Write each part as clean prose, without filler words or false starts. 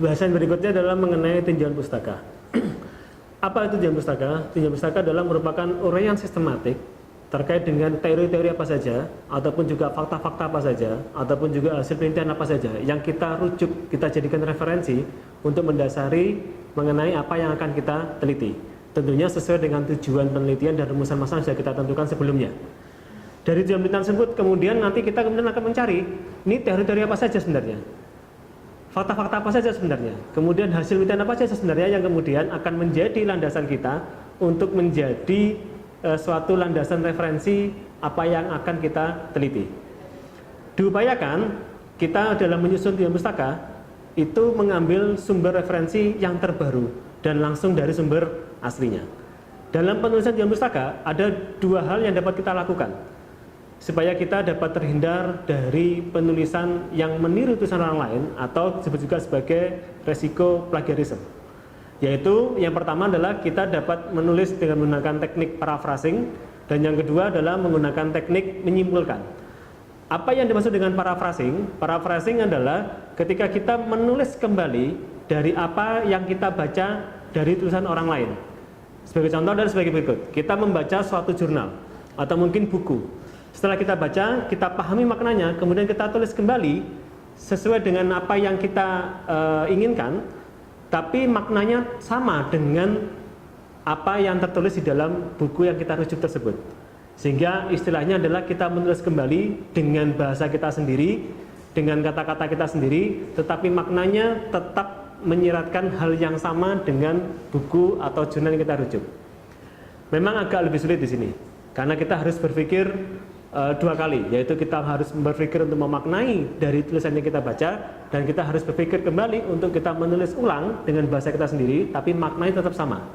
Bahasan berikutnya adalah mengenai tinjauan pustaka. Apa itu tinjauan pustaka? Tinjauan pustaka adalah merupakan uraian sistematik terkait dengan teori-teori apa saja, ataupun juga fakta-fakta apa saja, ataupun juga hasil penelitian apa saja yang kita rujuk, kita jadikan referensi untuk mendasari mengenai apa yang akan kita teliti. Tentunya sesuai dengan tujuan penelitian dan rumusan masalah yang sudah kita tentukan sebelumnya. Dari tujuan penelitian tersebut, kemudian nanti kita akan mencari, ini teori-teori apa saja sebenarnya, fakta-fakta apa saja sebenarnya, kemudian hasil penelitian apa saja sebenarnya yang kemudian akan menjadi landasan kita untuk menjadi suatu landasan referensi apa yang akan kita teliti. Diupayakan kita dalam menyusun tinjauan pustaka itu mengambil sumber referensi yang terbaru dan langsung dari sumber aslinya. Dalam penulisan tinjauan pustaka ada dua hal yang dapat kita lakukan supaya kita dapat terhindar dari penulisan yang meniru tulisan orang lain atau disebut juga sebagai resiko plagiarisme. Yaitu yang pertama adalah kita dapat menulis dengan menggunakan teknik paraphrasing, dan yang kedua adalah menggunakan teknik menyimpulkan. Apa yang dimaksud dengan paraphrasing? Paraphrasing adalah ketika kita menulis kembali dari apa yang kita baca dari tulisan orang lain. Sebagai contoh dan sebagai berikut, kita membaca suatu jurnal atau mungkin buku. Setelah kita baca, kita pahami maknanya, kemudian kita tulis kembali sesuai dengan apa yang kita inginkan, tapi maknanya sama dengan apa yang tertulis di dalam buku yang kita rujuk tersebut. Sehingga istilahnya adalah kita menulis kembali dengan bahasa kita sendiri, dengan kata-kata kita sendiri, tetapi maknanya tetap menyiratkan hal yang sama dengan buku atau jurnal yang kita rujuk. Memang agak lebih sulit di sini, karena kita harus berpikir dua kali, yaitu kita harus berpikir untuk memaknai dari tulisan yang kita baca, dan kita harus berpikir kembali untuk kita menulis ulang dengan bahasa kita sendiri, tapi maknanya tetap sama.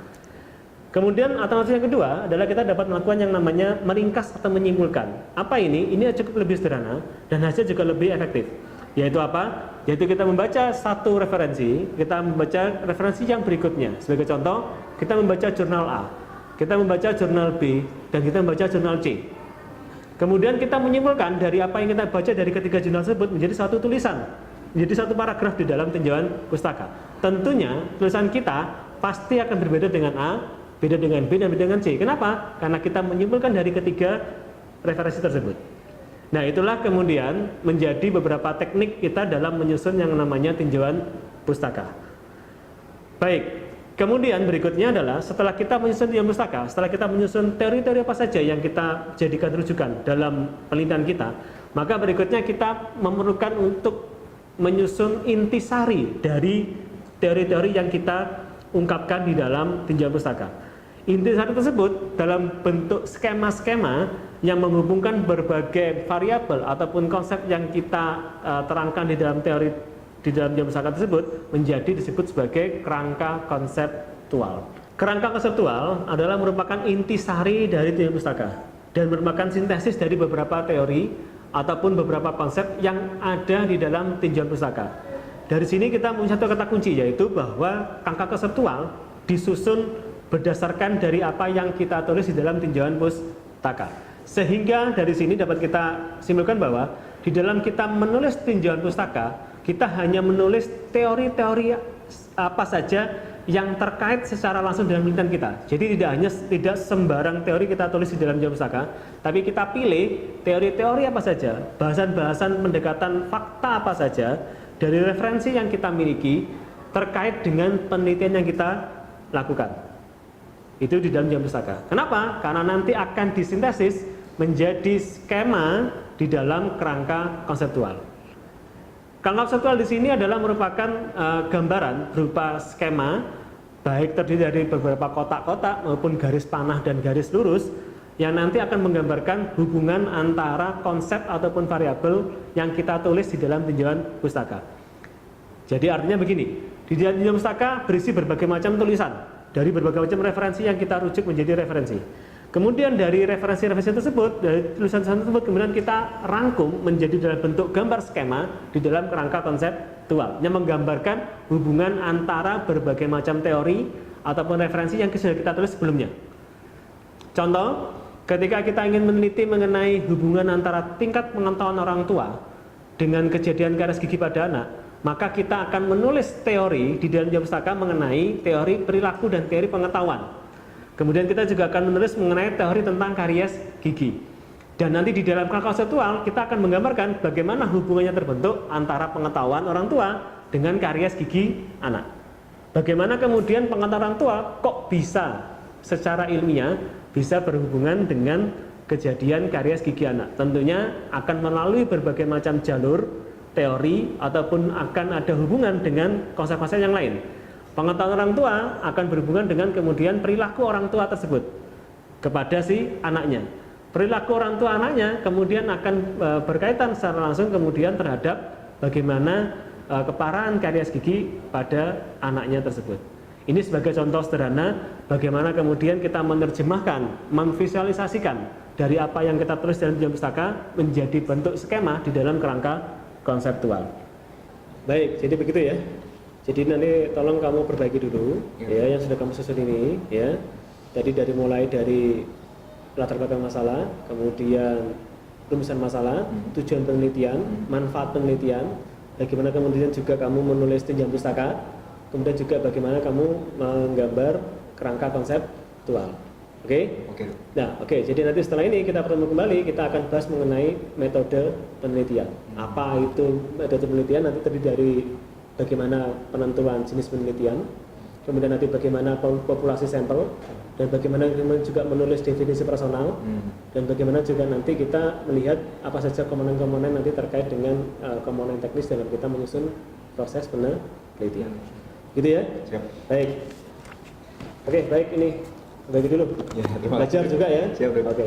Kemudian alternatif yang kedua adalah kita dapat melakukan yang namanya meringkas atau menyimpulkan. Apa ini? Ini cukup lebih sederhana dan hasil juga lebih efektif. Yaitu apa? Yaitu kita membaca satu referensi, kita membaca referensi yang berikutnya. Sebagai contoh, kita membaca jurnal A, kita membaca jurnal B, dan kita membaca jurnal C. Kemudian kita menyimpulkan dari apa yang kita baca dari ketiga jurnal tersebut menjadi satu tulisan, menjadi satu paragraf di dalam tinjauan pustaka. Tentunya tulisan kita pasti akan berbeda dengan A, beda dengan B, dan beda dengan C. Kenapa? Karena kita menyimpulkan dari ketiga referensi tersebut. Nah, itulah kemudian menjadi beberapa teknik kita dalam menyusun yang namanya tinjauan pustaka. Baik. Kemudian berikutnya adalah setelah kita menyusun tinjauan pustaka, setelah kita menyusun teori-teori apa saja yang kita jadikan rujukan dalam penelitian kita, maka berikutnya kita memerlukan untuk menyusun intisari dari teori-teori yang kita ungkapkan di dalam tinjauan pustaka. Intisari tersebut dalam bentuk skema-skema yang menghubungkan berbagai variabel ataupun konsep yang kita terangkan di dalam teori di dalam tinjauan pustaka tersebut menjadi disebut sebagai kerangka konseptual. Kerangka konseptual adalah merupakan intisari dari tinjauan pustaka dan merupakan sintesis dari beberapa teori ataupun beberapa konsep yang ada di dalam tinjauan pustaka. Dari sini kita punya satu kata kunci, yaitu bahwa kerangka konseptual disusun berdasarkan dari apa yang kita tulis di dalam tinjauan pustaka. Sehingga dari sini dapat kita simpulkan bahwa di dalam kita menulis tinjauan pustaka, kita hanya menulis teori-teori apa saja yang terkait secara langsung dengan penelitian kita. Jadi tidak sembarang teori kita tulis di dalam tinjauan pustaka, tapi kita pilih teori-teori apa saja, bahasan-bahasan pendekatan fakta apa saja dari referensi yang kita miliki terkait dengan penelitian yang kita lakukan. Itu di dalam tinjauan pustaka. Kenapa? Karena nanti akan disintesis menjadi skema di dalam kerangka konseptual. Kerangka konseptual di sini adalah merupakan gambaran berupa skema, baik terdiri dari beberapa kotak-kotak maupun garis panah dan garis lurus, yang nanti akan menggambarkan hubungan antara konsep ataupun variabel yang kita tulis di dalam tinjauan pustaka. Jadi artinya begini, di dalam tinjauan pustaka berisi berbagai macam tulisan dari berbagai macam referensi yang kita rujuk menjadi referensi. Kemudian dari referensi-referensi tersebut, dari tulisan-tulisan tersebut kemudian kita rangkum menjadi dalam bentuk gambar skema di dalam kerangka konseptual yang menggambarkan hubungan antara berbagai macam teori ataupun referensi yang sudah kita tulis sebelumnya. Contoh, ketika kita ingin meneliti mengenai hubungan antara tingkat pengetahuan orang tua dengan kejadian karies gigi pada anak, maka kita akan menulis teori di dalam jam pustaka mengenai teori perilaku dan teori pengetahuan. Kemudian kita juga akan menulis mengenai teori tentang karies gigi. Dan nanti di dalam kerangka konseptual kita akan menggambarkan bagaimana hubungannya terbentuk antara pengetahuan orang tua dengan karies gigi anak. Bagaimana kemudian pengetahuan orang tua kok bisa secara ilmiah bisa berhubungan dengan kejadian karies gigi anak. Tentunya akan melalui berbagai macam jalur teori ataupun akan ada hubungan dengan konsep-konsep yang lain. Pengetahuan orang tua akan berhubungan dengan kemudian perilaku orang tua tersebut kepada si anaknya. Perilaku orang tua anaknya kemudian akan berkaitan secara langsung kemudian terhadap bagaimana keparahan karies gigi pada anaknya tersebut. Ini sebagai contoh sederhana bagaimana kemudian kita menerjemahkan, memvisualisasikan dari apa yang kita tulis dalam jam pustaka menjadi bentuk skema di dalam kerangka konseptual. Baik, jadi begitu ya. Jadi nanti tolong kamu perbaiki dulu ya yang sudah kamu susun ini ya. Tadi mulai dari latar belakang masalah, kemudian rumusan masalah, tujuan penelitian, manfaat penelitian, bagaimana kemudian juga kamu menulis tunjang pustaka, kemudian juga bagaimana kamu menggambar kerangka konseptual. Oke? Nah, jadi nanti setelah ini kita bertemu kembali, kita akan bahas mengenai metode penelitian. Apa itu metode penelitian? Nanti terdiri dari bagaimana penentuan jenis penelitian, kemudian nanti bagaimana populasi sampel, dan bagaimana juga menulis definisi personal, dan bagaimana juga nanti kita melihat apa saja komponen-komponen nanti terkait dengan komponen teknis dalam kita menyusun proses penelitian. Gitu ya? Siap. Baik. Oke, baik ini. Bagi dulu. Ya, belajar juga ya. Siap. Oke.